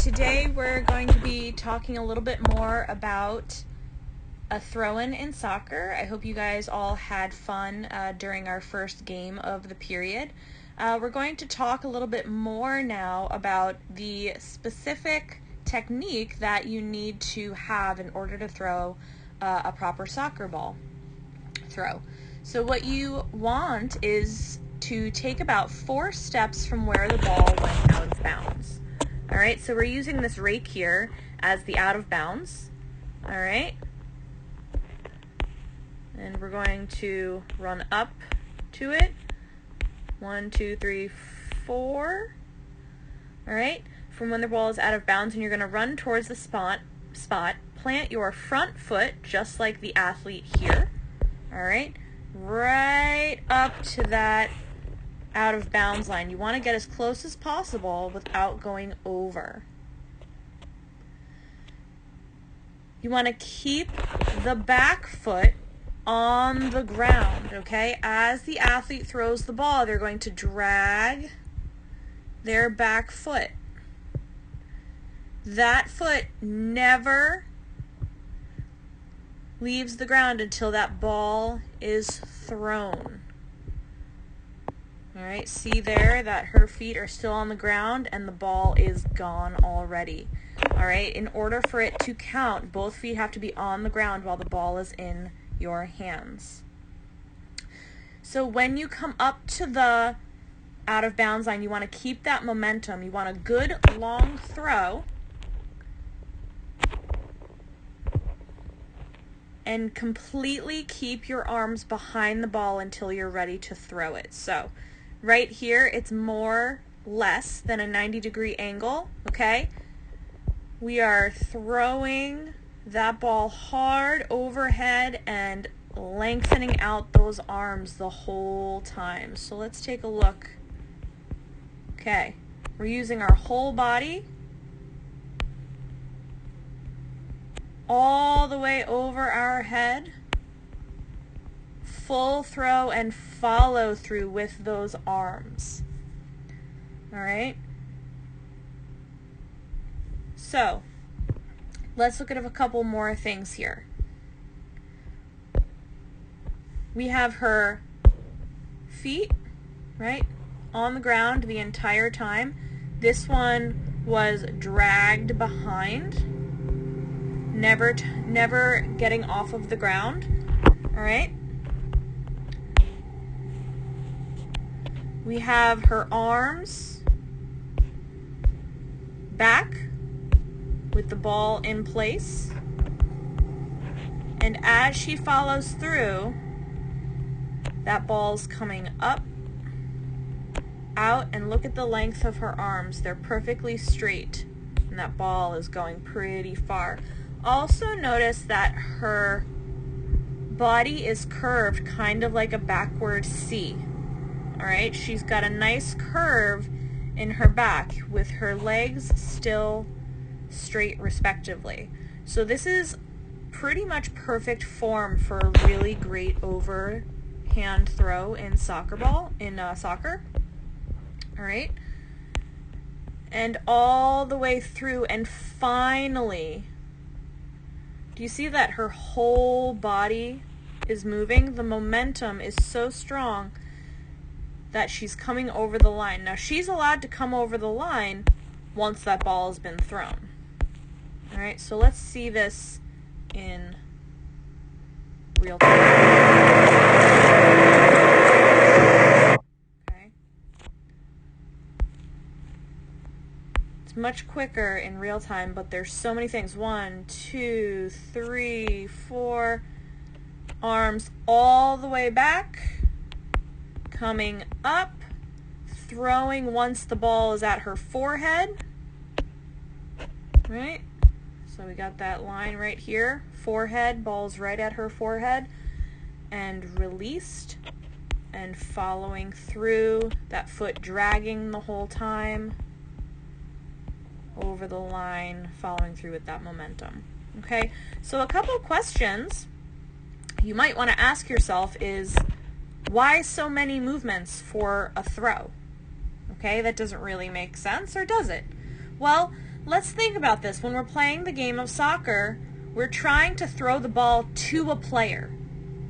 Today we're going to be talking a little bit more about a throw-in in soccer. I hope you guys all had fun during our first game of the period. We're going to talk a little bit more now about the specific technique that you need to have in order to throw a proper soccer ball throw. So what you want is to take about 4 steps from where the ball went out of bounds. Alright, so we're using this rake here as the out of bounds. Alright. And we're going to run up to it. 1, 2, 3, 4. Alright, from when the ball is out of bounds, and you're going to run towards the spot. Plant your front foot just like the athlete here. Alright, right up to that out of bounds line. You want to get as close as possible without going over. You want to keep the back foot on the ground, okay? As the athlete throws the ball, they're going to drag their back foot. That foot never leaves the ground until that ball is thrown. Alright, see there that her feet are still on the ground and the ball is gone already. Alright, in order for it to count, both feet have to be on the ground while the ball is in your hands. So when you come up to the out of bounds line, you want to keep that momentum. You want a good long throw. And completely keep your arms behind the ball until you're ready to throw it. So right here, it's more less than a 90-degree angle, okay? We are throwing that ball hard overhead and lengthening out those arms the whole time. So let's take a look. Okay, we're using our whole body all the way over our head. Full throw and follow through with those arms. Alright? So, let's look at a couple more things here. We have her feet, right, on the ground the entire time. This one was dragged behind, never getting off of the ground. Alright? We have her arms back with the ball in place. And as she follows through, that ball's coming up, out, and look at the length of her arms. They're perfectly straight, and that ball is going pretty far. Also notice that her body is curved kind of like a backward C. Alright, she's got a nice curve in her back with her legs still straight respectively. So this is pretty much perfect form for a really great overhand throw in soccer. Alright, and all the way through, and finally, do you see that her whole body is moving? The momentum is so strong that she's coming over the line. Now she's allowed to come over the line once that ball has been thrown. Alright, so let's see this in real time. Okay. It's much quicker in real time, but there's so many things. 1, 2, 3, 4. Arms all the way back. Coming up, throwing once the ball is at her forehead. Right? So we got that line right here. Forehead, ball's right at her forehead. And released. And following through, that foot dragging the whole time. Over the line, following through with that momentum. Okay? So a couple questions you might want to ask yourself is, why so many movements for a throw? Okay, that doesn't really make sense, or does it? Well, let's think about this. When we're playing the game of soccer, we're trying to throw the ball to a player.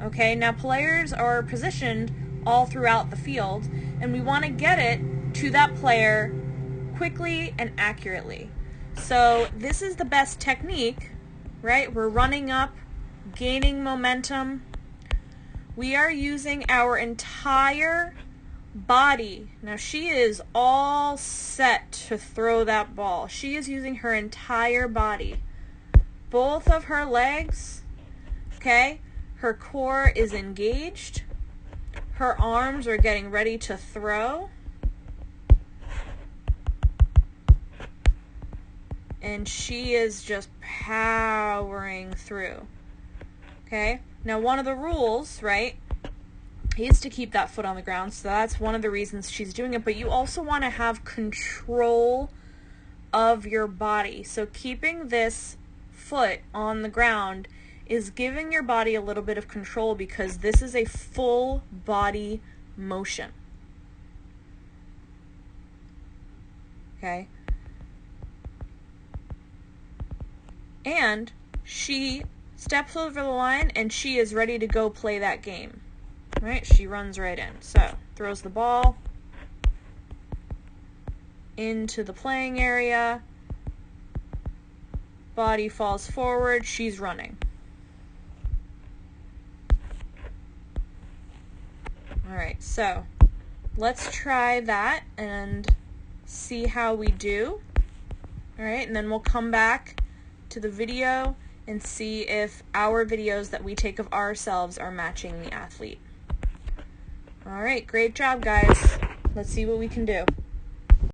Okay, now players are positioned all throughout the field, and we want to get it to that player quickly and accurately. So this is the best technique, right? We're running up, gaining momentum. We are using our entire body. Now she is all set to throw that ball. She is using her entire body. Both of her legs, okay? Her core is engaged. Her arms are getting ready to throw. And she is just powering through. Okay? Now one of the rules, right, is to keep that foot on the ground. So that's one of the reasons she's doing it. But you also want to have control of your body. So keeping this foot on the ground is giving your body a little bit of control, because this is a full body motion. Okay? And she steps over the line and she is ready to go play that game. Right? She runs right in. So, throws the ball into the playing area. Body falls forward. She's running. Alright, so let's try that and see how we do. Alright, and then we'll come back to the video and see if our videos that we take of ourselves are matching the athlete. Alright, great job, guys. Let's see what we can do.